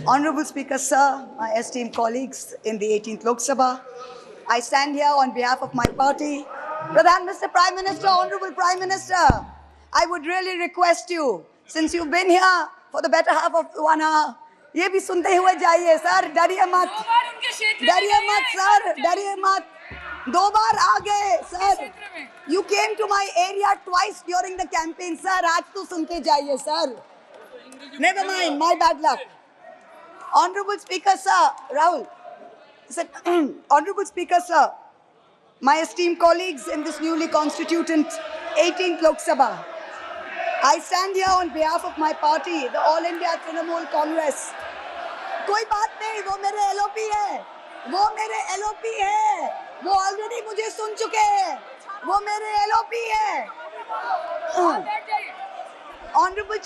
Honorable Speaker, sir, my esteemed colleagues in the 18th Lok Sabha, I stand here on behalf of my party. Mr. Prime Minister, Honorable Prime Minister, I would really request you, since you've been here for the better half of 1 hour, ये भी सुनते हुए जाइए sir, डरिए मत, sir, डरिए मत, 2 बार आ गए sir. You came to my area twice during the campaign, sir. आज तो सुन के जाइए sir. Never mind, my bad luck. Honorable Speaker, sir, Rahul, said, Honorable Speaker, sir, my esteemed colleagues in this newly constituted 18th Lok Sabha, I stand here on behalf of my party, the All India Trinamool Congress. कोई बात नहीं, वो मेरे LOP है, वो already मुझे सुन चुके हैं, वो मेरे LOP है. Honorable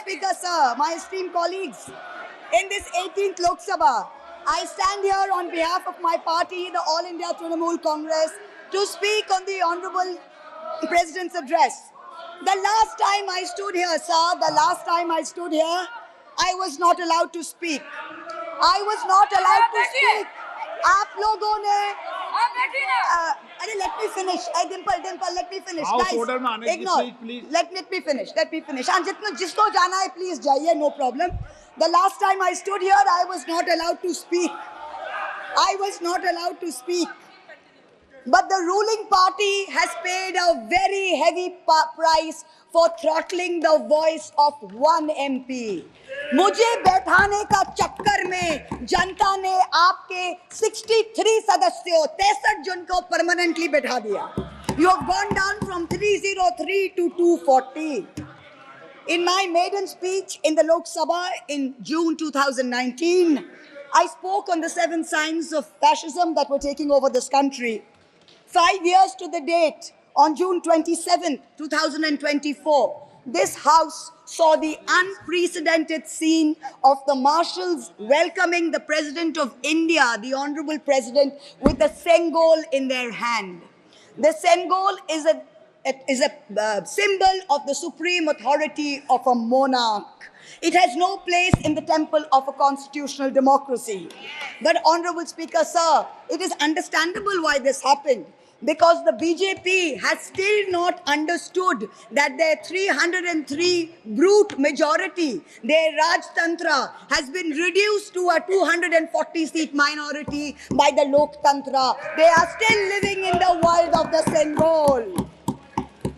Speaker, sir, my esteemed colleagues, in this 18th Lok Sabha, I stand here on behalf of my party, the All India Trinamool Congress, to speak on the Honorable President's address. The last time I stood here, sir, I was not allowed to speak. आप लोगों ने अरे let me finish. Dimple, let me finish. Guys, ignore. Let me finish. हाँ, जिसको जाना है, please जाइए, no problem. The last time I stood here, I was not allowed to speak. But the ruling party has paid a very heavy price for throttling the voice of one MP. मुझे बैठाने का चक्कर में जनता ने आपके 63 सदस्यों 63 जन को परमानेंटली बैठा दिया. You have gone down from 303 to 240. In my maiden speech in the Lok Sabha in June 2019, I spoke on the 7 signs of fascism that were taking over this country. 5 years to the date, on June 27, 2024, this House saw the unprecedented scene of the marshals welcoming the President of India, the Honorable President, with a Sengol in their hand. The Sengol is a symbol of the supreme authority of a monarch. It has no place in the temple of a constitutional democracy. But, Honorable Speaker, sir, it is understandable why this happened. Because the BJP has still not understood that their 303 brute majority, their Rajtantra, has been reduced to a 240-seat minority by the Loktantra. They are still living in the world of the Sengol.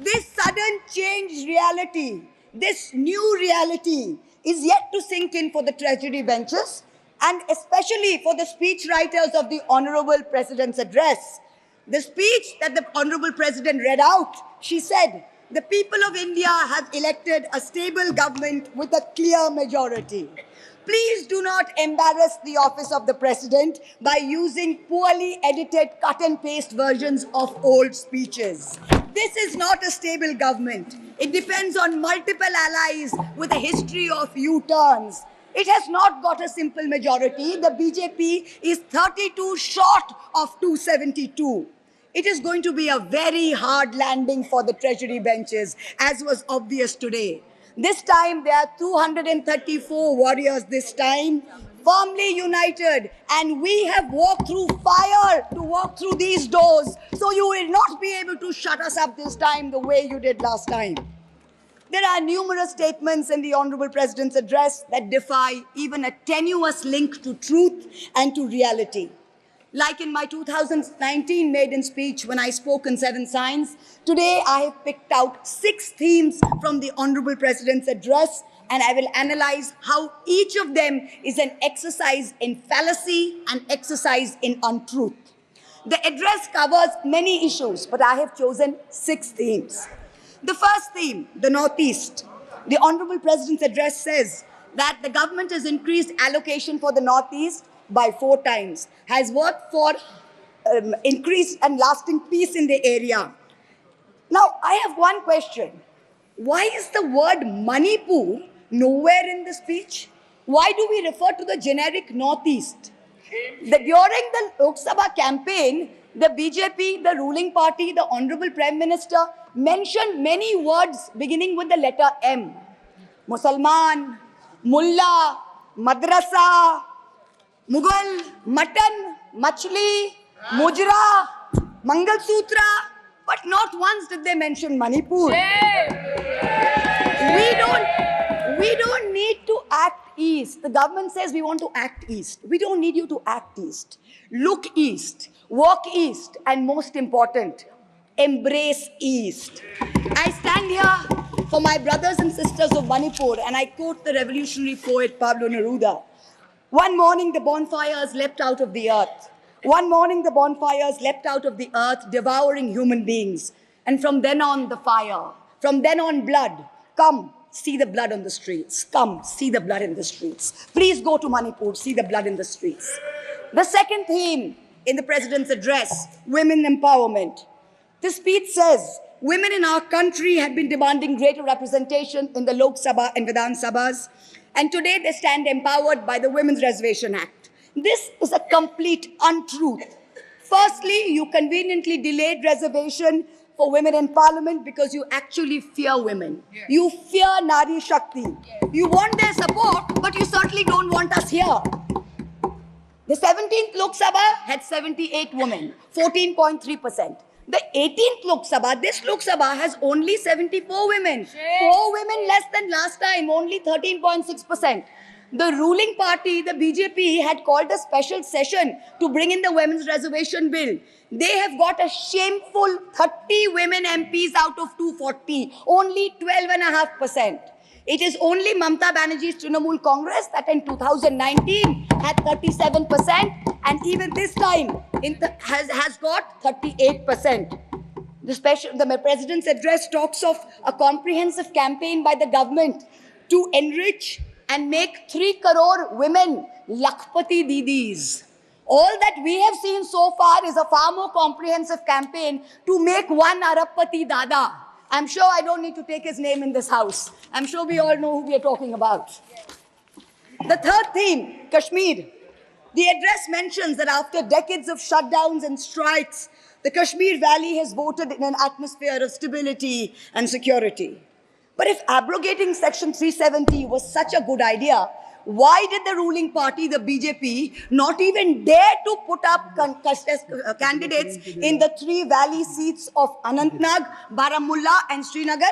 This sudden changed reality, this new reality, is yet to sink in for the treasury benches and especially for the speech writers of the Honorable President's address. The speech that the Honorable President read out, she said, the people of India have elected a stable government with a clear majority. Please do not embarrass the office of the President by using poorly edited cut and paste versions of old speeches. This is not a stable government. It depends on multiple allies with a history of U-turns. It has not got a simple majority. The BJP is 32 short of 272. It is going to be a very hard landing for the treasury benches, as was obvious today. This time, there are 234 warriors this time, firmly united, and we have walked through fire to walk through these doors, so you will not be able to shut us up this time the way you did last time. There are numerous statements in the Honorable President's address that defy even a tenuous link to truth and to reality. Like in my 2019 maiden speech when I spoke on 7 signs, today I have picked out 6 themes from the Honorable President's address, and I will analyze how each of them is an exercise in fallacy and exercise in untruth. The address covers many issues, but I have chosen 6 themes. The first theme, the Northeast. The Honorable President's address says that the government has increased allocation for the Northeast by 4 times, has worked for increased and lasting peace in the area. Now, I have one question. Why is the word Manipur nowhere in the speech? Why do we refer to the generic Northeast? During the Lok Sabha campaign, the BJP, the ruling party, the Honorable Prime Minister mentioned many words beginning with the letter M. Musalman, Mullah, madrasa, Mughal, mutton, machli, mujra, Mangal Sutra, but not once did they mention Manipur. We don't need to act east. The government says we want to act east. We don't need you to act east. Look east, walk east, and most important, embrace east. I stand here for my brothers and sisters of Manipur, and I quote the revolutionary poet Pablo Neruda. One morning the bonfires leapt out of the earth. One morning the bonfires leapt out of the earth, devouring human beings. And from then on, the fire. From then on, blood. Come, see the blood on the streets. Come, see the blood in the streets. Please go to Manipur, see the blood in the streets. The second theme in the president's address, women empowerment. The speech says, women in our country had been demanding greater representation in the Lok Sabha and Vidhan Sabhas, and today they stand empowered by the Women's Reservation Act. This is a complete untruth. Firstly, you conveniently delayed reservation for women in parliament because you actually fear women. Yeah. You fear Nari Shakti. Yeah. You want their support, but you certainly don't want us here. The 17th Lok Sabha had 78 women, 14.3%. The 18th Lok Sabha, this Lok Sabha has only 74 women. Shit. 4 women less than last time, only 13.6%. The ruling party, the BJP, had called a special session to bring in the women's reservation bill. They have got a shameful 30 women MPs out of 240, only 12.5%. It is only Mamata Banerjee's Trinamool Congress that in 2019 had 37%, and even this time has got 38%. The president's address talks of a comprehensive campaign by the government to enrich and make 3 crore women Lakhpati Didis. All that we have seen so far is a far more comprehensive campaign to make 1 Arabpati Dada. I'm sure I don't need to take his name in this house. I'm sure we all know who we are talking about. The third theme, Kashmir. The address mentions that after decades of shutdowns and strikes, the Kashmir Valley has voted in an atmosphere of stability and security. But if abrogating Section 370 was such a good idea, why did the ruling party, the BJP, not even dare to put up candidates in the 3 valley seats of Anantnag, Baramulla and Srinagar?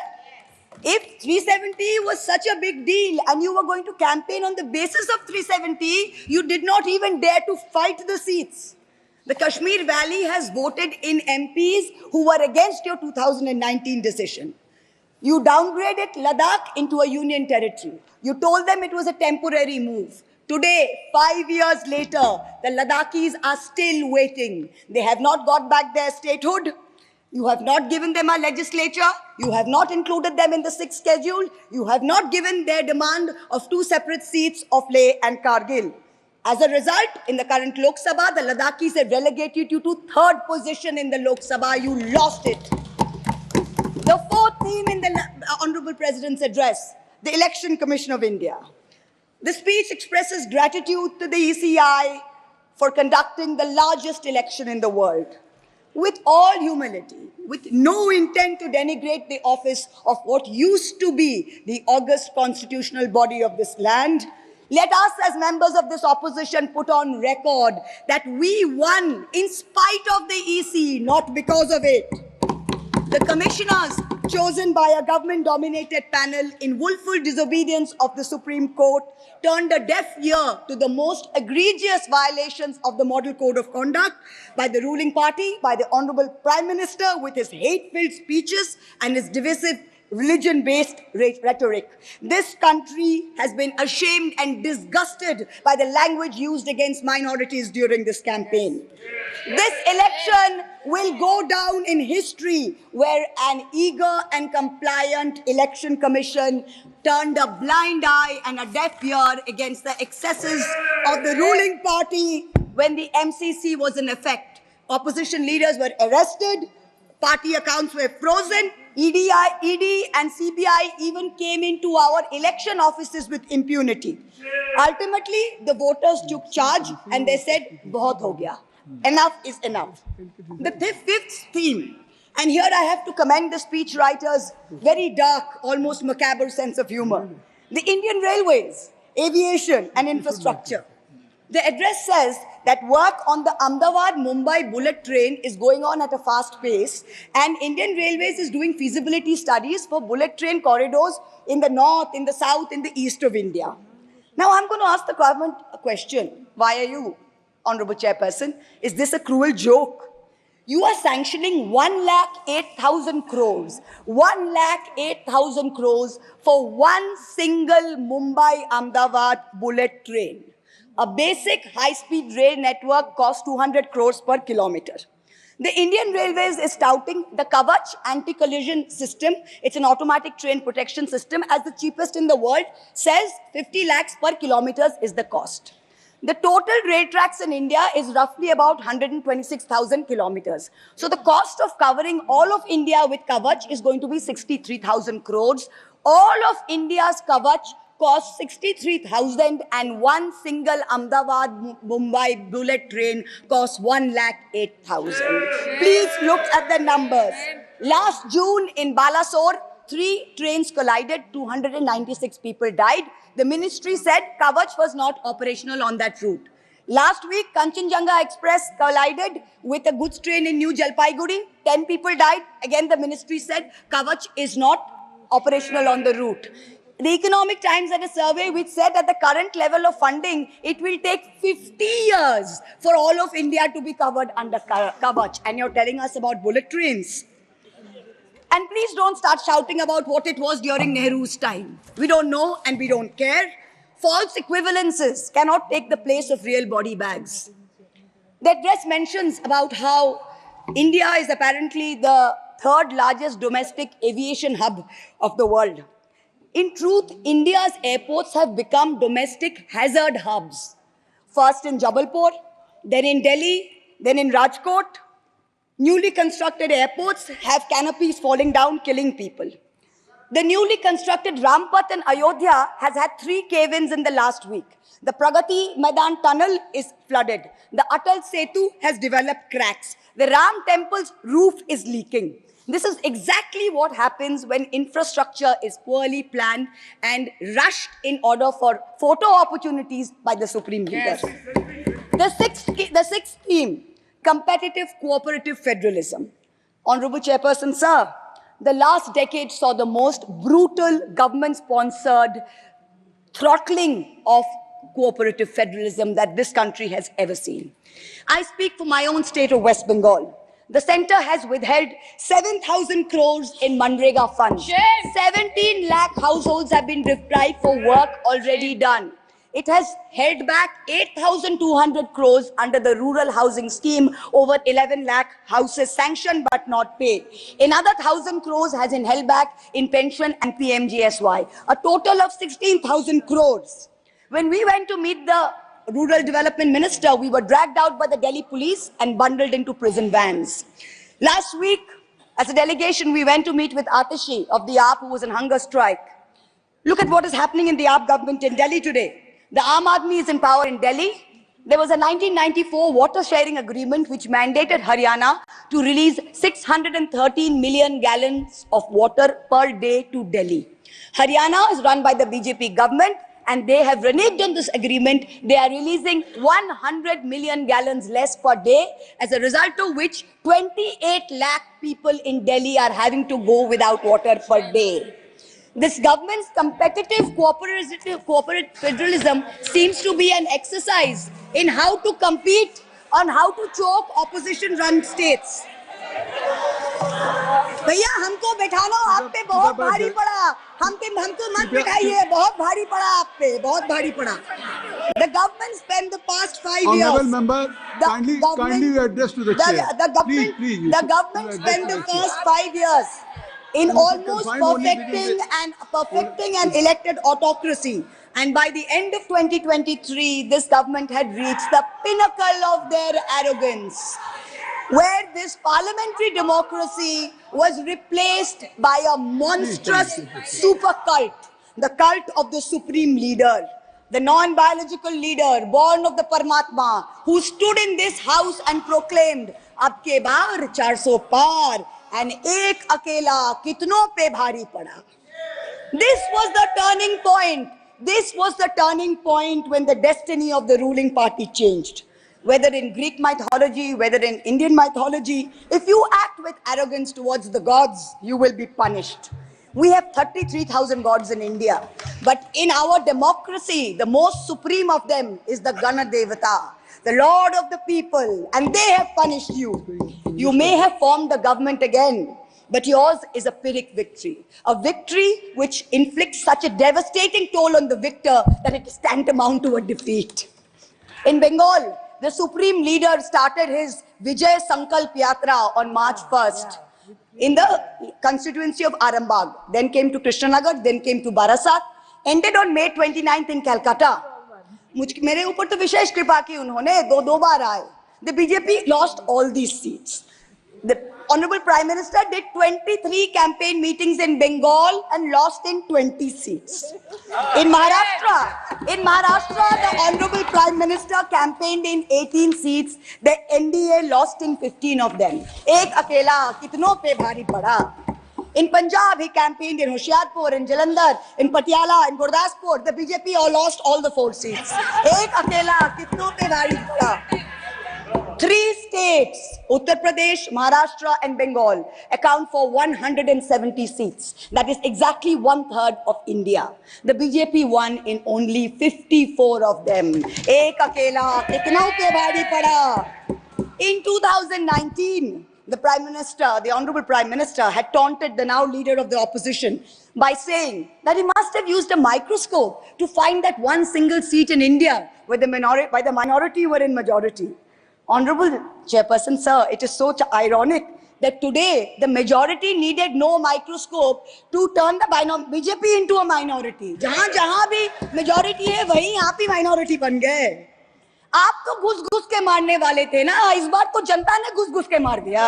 If 370 was such a big deal and you were going to campaign on the basis of 370, you did not even dare to fight the seats. The Kashmir Valley has voted in MPs who were against your 2019 decision. You downgraded Ladakh into a union territory. You told them it was a temporary move. Today, 5 years later, the Ladakhis are still waiting. They have not got back their statehood. You have not given them a legislature. You have not included them in the 6th schedule. You have not given their demand of 2 separate seats of Leh and Kargil. As a result, in the current Lok Sabha, the Ladakhis have relegated you to 3rd position in the Lok Sabha. You lost it. The 4th theme in the Honorable President's address, the Election Commission of India. The speech expresses gratitude to the ECI for conducting the largest election in the world. With all humility, with no intent to denigrate the office of what used to be the august constitutional body of this land, let us as members of this opposition put on record that we won in spite of the EC, not because of it. The commissioners chosen by a government-dominated panel in willful disobedience of the Supreme Court turned a deaf ear to the most egregious violations of the Model Code of Conduct by the ruling party, by the Honorable Prime Minister with his hate-filled speeches and his divisive religion-based rhetoric. This country has been ashamed and disgusted by the language used against minorities during this campaign. This election will go down in history where an eager and compliant election commission turned a blind eye and a deaf ear against the excesses of the ruling party when the MCC was in effect. Opposition leaders were arrested, party accounts were frozen, ED and CBI even came into our election offices with impunity. Ultimately, the voters took charge and they said, "Bahut ho gaya. Enough is enough." The 5th theme, and here I have to commend the speechwriter's very dark, almost macabre sense of humor. The Indian Railways. aviation and infrastructure. The address says that work on the Ahmedabad-Mumbai bullet train is going on at a fast pace, and Indian Railways is doing feasibility studies for bullet train corridors in the north, in the south, in the east of India. Now I'm going to ask the government a question. Why are you, Honorable Chairperson? Is this a cruel joke? You are sanctioning 1,08,000 crores, 1,08,000 crores for one single Mumbai-Ahmedabad bullet train. A basic high-speed rail network costs 200 crores per kilometer. The Indian Railways is touting the Kavach anti-collision system. It's an automatic train protection system as the cheapest in the world, says 50 lakhs per kilometers is the cost. The total rail tracks in India is roughly about 126,000 kilometers. So the cost of covering all of India with Kavach is going to be 63,000 crores. All of India's Kavach costs 63,000 and one single Ahmedabad-Mumbai bullet train costs 1,08,000. Please look at the numbers. Last June in Balasore, 3 trains collided, 296 people died. The ministry said Kavach was not operational on that route. Last week, Kanchenjunga Express collided with a goods train in New Jalpaiguri. 10 people died. Again, the ministry said Kavach is not operational on the route. The Economic Times had a survey which said at the current level of funding, it will take 50 years for all of India to be covered under Kavach. And you're telling us about bullet trains. And please don't start shouting about what it was during Nehru's time. We don't know and we don't care. False equivalences cannot take the place of real body bags. The address mentions about how India is apparently the 3rd largest domestic aviation hub of the world. In truth, India's airports have become domestic hazard hubs. First in Jabalpur, then in Delhi, then in Rajkot. Newly constructed airports have canopies falling down, killing people. The newly constructed Rampat in Ayodhya has had 3 cave-ins in the last week. The Pragati Maidan tunnel is flooded. The Atal Setu has developed cracks. The Ram temple's roof is leaking. This is exactly what happens when infrastructure is poorly planned and rushed in order for photo opportunities by the supreme leaders. The sixth theme, competitive cooperative federalism. Honorable Chairperson, sir, the last decade saw the most brutal government-sponsored throttling of cooperative federalism that this country has ever seen. I speak for my own state of West Bengal. The centre has withheld 7,000 crores in Manrega funds. 17 lakh households have been deprived for work already done. It has held back 8,200 crores under the rural housing scheme, over 11 lakh houses sanctioned but not paid. Another 1,000 crores has been held back in pension and PMGSY. A total of 16,000 crores. When we went to meet the Rural Development Minister, we were dragged out by the Delhi police and bundled into prison vans. Last week, as a delegation, we went to meet with Atishi of the AAP, who was on hunger strike. Look at what is happening in the AAP government in Delhi today. The Aam Aadmi is in power in Delhi. There was a 1994 water sharing agreement which mandated Haryana to release 613 million gallons of water per day to Delhi. Haryana is run by the BJP government, and they have reneged on this agreement. They are releasing 100 million gallons less per day, as a result of which 28 lakh people in Delhi are having to go without water per day. This government's competitive cooperative federalism seems to be an exercise in how to compete on how to choke opposition-run states. भैया हमको बैठाना आप पे बहुत भारी पड़ा, हमको मत बैठाइए, बहुत भारी पड़ा आप पे, बहुत भारी पड़ा. The government spent the past 5 years. Honorable member, kindly address to the chair. The government spent the first 5 years in almost perfecting an elected autocracy. And by the end of 2023, this government had reached the pinnacle of their arrogance, where this parliamentary democracy was replaced by a monstrous super cult, the cult of the supreme leader, the non-biological leader born of the Paramatma, who stood in this house and proclaimed, "Ab ke baar 400 par, and ek akela kitno pe bhari pada." This was the turning point. This was the turning point when the destiny of the ruling party changed. Whether in Greek mythology, whether in Indian mythology, if you act with arrogance towards the gods, you will be punished. We have 33,000 gods in India, but in our democracy, the most supreme of them is the Gana Devata, the Lord of the people, and they have punished you. You may have formed the government again, but yours is a Pyrrhic victory, a victory which inflicts such a devastating toll on the victor that it is tantamount to a defeat. In Bengal, the supreme leader started his Vijay Sankalp Yatra on March 1st in the constituency of Arambagh, then came to Krishnanagar, then came to Barasat, ended on May 29th in Calcutta. मेरे ऊपर तो विशेष कृपा की उन्होंने दो बार आए. The BJP lost all these seats. The Honorable Prime Minister did 23 campaign meetings in Bengal and lost in 20 seats. In Maharashtra, the Honorable Prime Minister campaigned in 18 seats. The NDA lost in 15 of them. एक अकेला कितनों पे भारी पड़ा. In Punjab, he campaigned in Hoshiarpur, in Jalandhar, in Patiala, in Gurdaspur. The BJP all lost all the 4 seats. एक अकेला कितनों पे भारी पड़ा. 3 states, Uttar Pradesh, Maharashtra and Bengal, account for 170 seats. That is exactly 1/3 of India. The BJP won in only 54 of them. Ek akela, kitna pe bhari pada. In 2019, the Prime Minister, the Honorable Prime Minister, had taunted the now leader of the opposition by saying that he must have used a microscope to find that one single seat in India where the minority were in majority. Honorable Chairperson, sir, it is so ironic that today the majority needed no microscope to turn the BJP into a minority. जहाँ भी majority है, वहीं आप ही minority बन गए. आप तो घुस-घुस के मारने वाले थे ना, इस बार तो जनता ने घुस-घुस के मार दिया.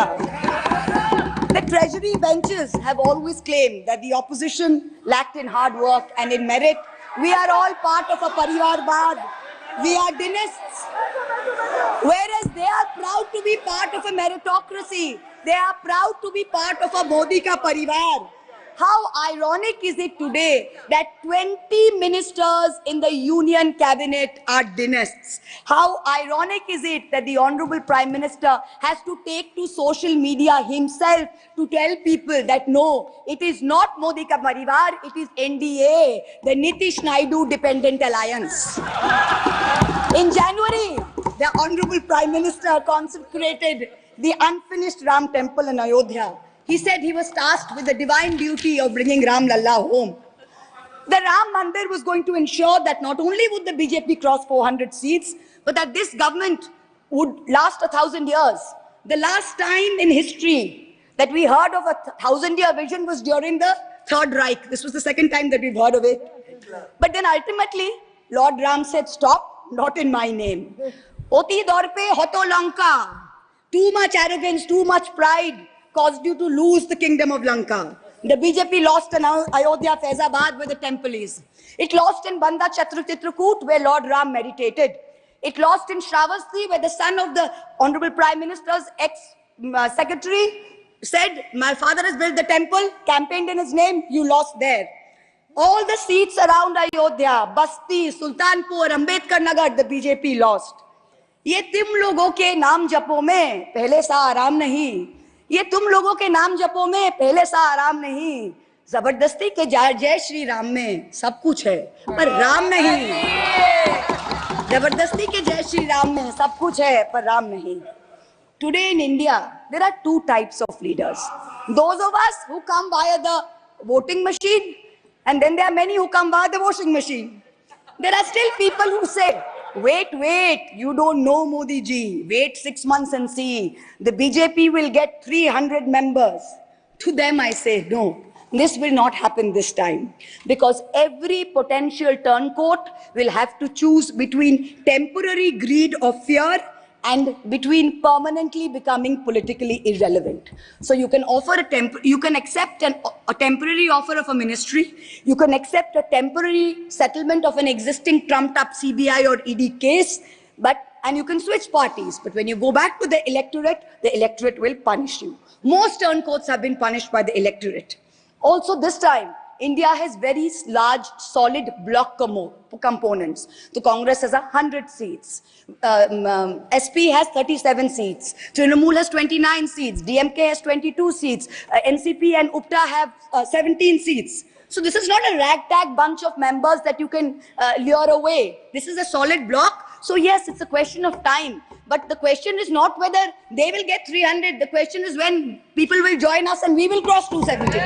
The treasury benches have always claimed that the opposition lacked in hard work and in merit. We are all part of a Parivarvad. We are dynasts. Whereas they are proud to be part of a meritocracy. They are proud to be part of a Modi ka parivar. How ironic is it today that 20 ministers in the union cabinet are dynasts? How ironic is it that the Honorable Prime Minister has to take to social media himself to tell people that no, it is not Modi ka parivar, it is NDA, the Nitish Naidu Dependent Alliance. In January, the Honorable Prime Minister consecrated the unfinished Ram temple in Ayodhya. He said he was tasked with the divine duty of bringing Ram Lalla home. The Ram Mandir was going to ensure that not only would the BJP cross 400 seats, but that this government would last 1,000 years. The last time in history that we heard of a 1,000-year vision was during the Third Reich. This was the second time that we've heard of it. But then ultimately, Lord Ram said, stop, not in my name. Oti dorpe hoto Lanka. Too much arrogance, too much pride caused you to lose the kingdom of Lanka. The BJP lost in Ayodhya, Faizabad, where the temple is. It lost in Banda Chitrakoot, where Lord Ram meditated. It lost in Shravasti, where the son of the Honorable Prime Minister's ex-secretary said, my father has built the temple, campaigned in his name, you lost there. All the seats around Ayodhya, Basti, Sultanpur, Ambedkar Nagar, the BJP lost. ये तुम लोगों के नाम जपो में पहले सा आराम नहीं. ये तुम लोगों के नाम जपो में पहले सा आराम नहीं. जबरदस्ती के जय श्री राम में सब कुछ है पर राम नहीं. जबरदस्ती के जय श्री राम में सब कुछ है पर राम नहीं. Today in India, there are 2 types of leaders. Those of us who come via the voting machine, and then there are many who come via the washing machine. There are still people who say, wait, you don't know Modi ji. Wait 6 months and see. The BJP will get 300 members. To them I say, no, this will not happen this time. Because every potential turncoat will have to choose between temporary greed of fear and between permanently becoming politically irrelevant. So you can offer you can accept a temporary offer of a ministry. You can accept a temporary settlement of an existing trumped up CBI or ED case, and you can switch parties. But when you go back to the electorate will punish you. Most turncoats have been punished by the electorate. Also this time, India has very large, solid bloc components. So Congress has 100 seats. SP has 37 seats. Trinamool has 29 seats. DMK has 22 seats. NCP and UPTA have 17 seats. So this is not a ragtag bunch of members that you can lure away. This is a solid bloc. So yes, it's a question of time. But the question is not whether they will get 300. The question is when people will join us and we will cross 272.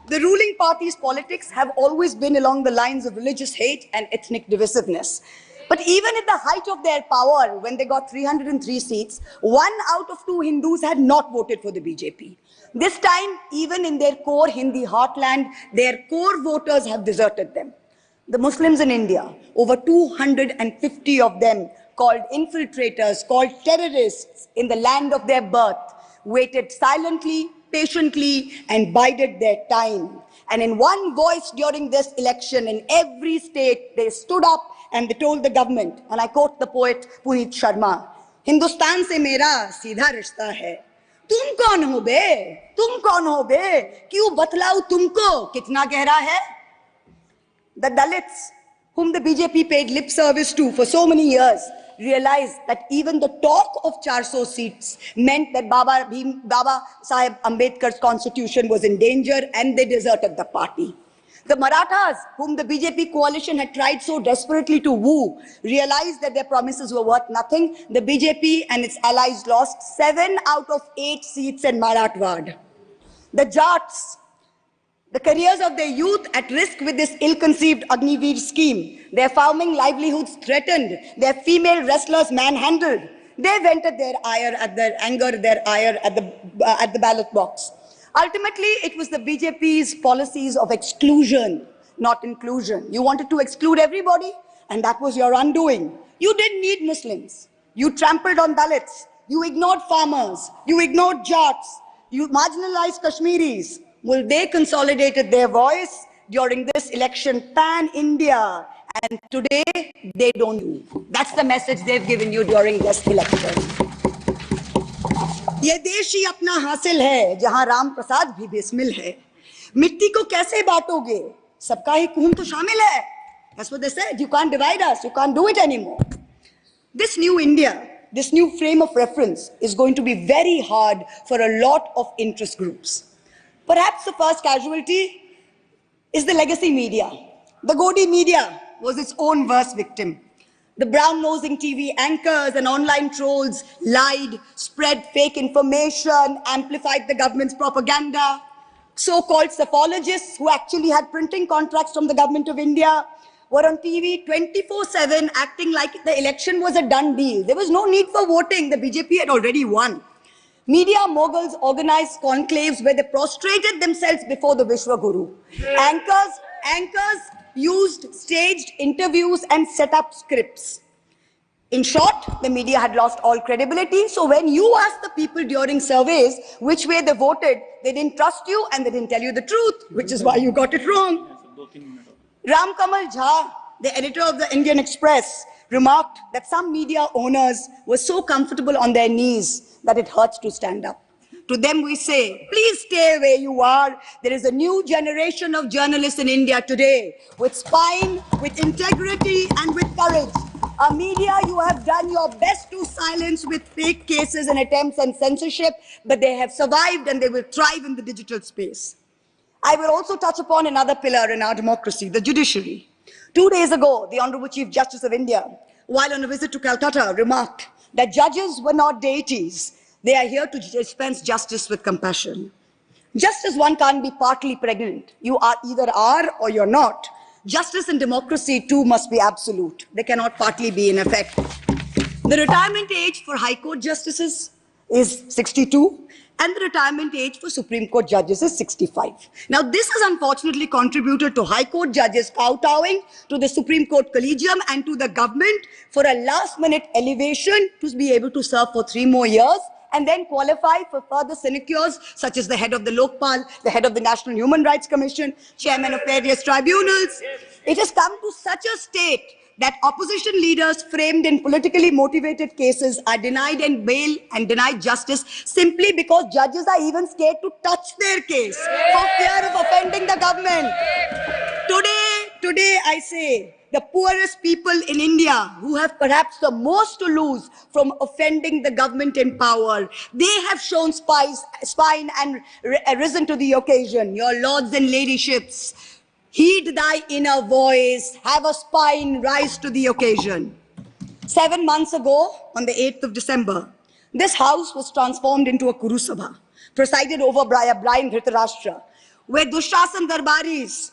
The ruling party's politics have always been along the lines of religious hate and ethnic divisiveness. But even at the height of their power, when they got 303 seats, 1 out of 2 Hindus had not voted for the BJP. This time, even in their core Hindi heartland, their core voters have deserted them. The Muslims in India, over 250 of them, called infiltrators, called terrorists in the land of their birth, waited silently, patiently, and bided their time. And in one voice during this election, in every state, they stood up and they told the government, and I quote the poet Puneet Sharma, "Hindustan se mera seedha rishta hai. तुम कौन हो बे? तुम कौन हो बे? क्यों बतलाऊं तुमको कितना गहरा है?" The Dalits, whom the BJP paid lip service to for so many years, realized that even the talk of 400 seats meant that Baba Sahib Ambedkar's constitution was in danger, and they deserted the party. The Marathas, whom the BJP coalition had tried so desperately to woo, realized that their promises were worth nothing. The BJP and its allies lost 7 out of 8 seats in Marathwad. The Jats, the careers of their youth at risk with this ill-conceived Agniveer scheme, their farming livelihoods threatened, their female wrestlers manhandled. They vented their ire at the ballot box. Ultimately, it was the BJP's policies of exclusion, not inclusion. You wanted to exclude everybody, and that was your undoing. You didn't need Muslims. You trampled on Dalits. You ignored farmers. You ignored Jats. You marginalized Kashmiris. Well, they consolidated their voice during this election pan-India, and today they don't do. That's the message they've given you during this election. ये देश ही अपना हासिल है जहां राम प्रसाद भी बिस्मिल है. मिट्टी को कैसे बांटोगे? सबका ही खून तो शामिल है. That's what they said. You can't divide us. You can't do it anymore. This new India, this new frame of reference is going to be very hard for a lot of interest groups. Perhaps the first casualty is the legacy media. The Godi media was its own worst victim. The brown-nosing TV anchors and online trolls lied, spread fake information, amplified the government's propaganda. So-called psephologists who actually had printing contracts from the government of India were on TV 24/7 acting like the election was a done deal. There was no need for voting. The BJP had already won. Media moguls organized conclaves where they prostrated themselves before the Vishwa Guru. Anchors used staged interviews and set up scripts. In short, the media had lost all credibility. So when you asked the people during surveys which way they voted, they didn't trust you and they didn't tell you the truth, which is why you got it wrong. Ram Kamal Jha, the editor of the Indian Express, remarked that some media owners were so comfortable on their knees that it hurts to stand up. To them we say, please stay where you are. There is a new generation of journalists in India today with spine, with integrity, and with courage. A media you have done your best to silence with fake cases and attempts and censorship, but they have survived and they will thrive in the digital space. I will also touch upon another pillar in our democracy, the judiciary. 2 days ago, the Honorable Chief Justice of India, while on a visit to Calcutta, remarked that judges were not deities. They are here to dispense justice with compassion. Just as one can't be partly pregnant, you either are or you're not. Justice and democracy too must be absolute. They cannot partly be in effect. The retirement age for High Court justices is 62, and the retirement age for Supreme Court judges is 65. Now, this has unfortunately contributed to High Court judges kowtowing to the Supreme Court Collegium and to the government for a last-minute elevation to be able to serve for 3 more years and then qualify for further sinecures, such as the head of the Lokpal, the head of the National Human Rights Commission, chairman of various tribunals. It has come to such a state that opposition leaders framed in politically motivated cases are denied in bail and denied justice simply because judges are even scared to touch their case for fear of offending the government. Today I say, the poorest people in India who have perhaps the most to lose from offending the government in power, they have shown spine and risen to the occasion. Your lords and ladyships, heed thy inner voice, have a spine, rise to the occasion. 7 months ago, on the 8th of December, this house was transformed into a Kuru Sabha, presided over by a blind Dhritarashtra, where Dushashan Darbaris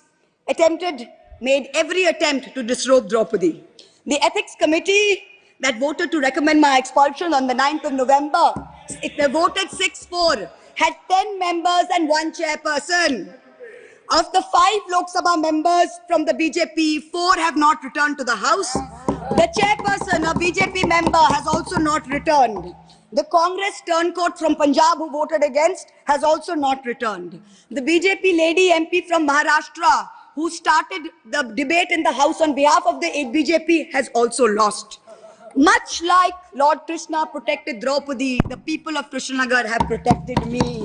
made every attempt to disrobe Draupadi. The ethics committee that voted to recommend my expulsion on the 9th of November, they voted 6-4, had 10 members and 1 chairperson. Of the 5 Lok Sabha members from the BJP, 4 have not returned to the house. The chairperson, a BJP member, has also not returned. The Congress turncoat from Punjab who voted against has also not returned. The BJP lady MP from Maharashtra who started the debate in the House on behalf of the BJP has also lost. Much like Lord Krishna protected Draupadi, the people of Krishnanagar have protected me.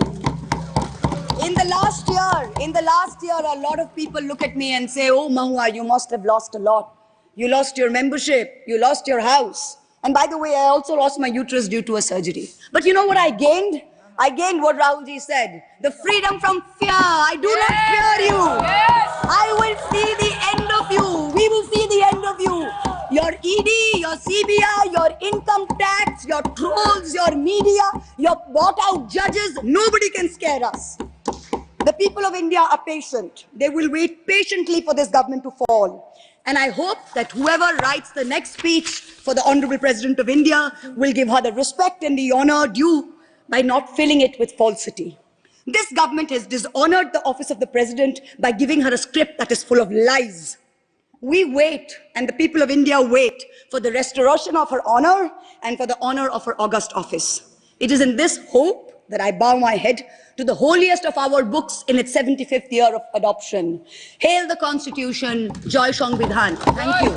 In the last year, a lot of people look at me and say, oh, Mahua, you must have lost a lot. You lost your membership, you lost your house. And by the way, I also lost my uterus due to a surgery. But you know what I gained? I gained what Rahulji said, the freedom from fear. I do not fear you. I will see the end of you. We will see the end of you. Your ED, your CBI, your income tax, your trolls, your media, your bought out judges, nobody can scare us. The people of India are patient. They will wait patiently for this government to fall. And I hope that whoever writes the next speech for the Honorable President of India will give her the respect and the honor due by not filling it with falsity. This government has dishonored the office of the President by giving her a script that is full of lies. We wait, and the people of India wait, for the restoration of her honor and for the honor of her august office. It is in this hope that I bow my head to the holiest of our books in its 75th year of adoption. Hail the Constitution, Joy Sangvidhan. Thank you.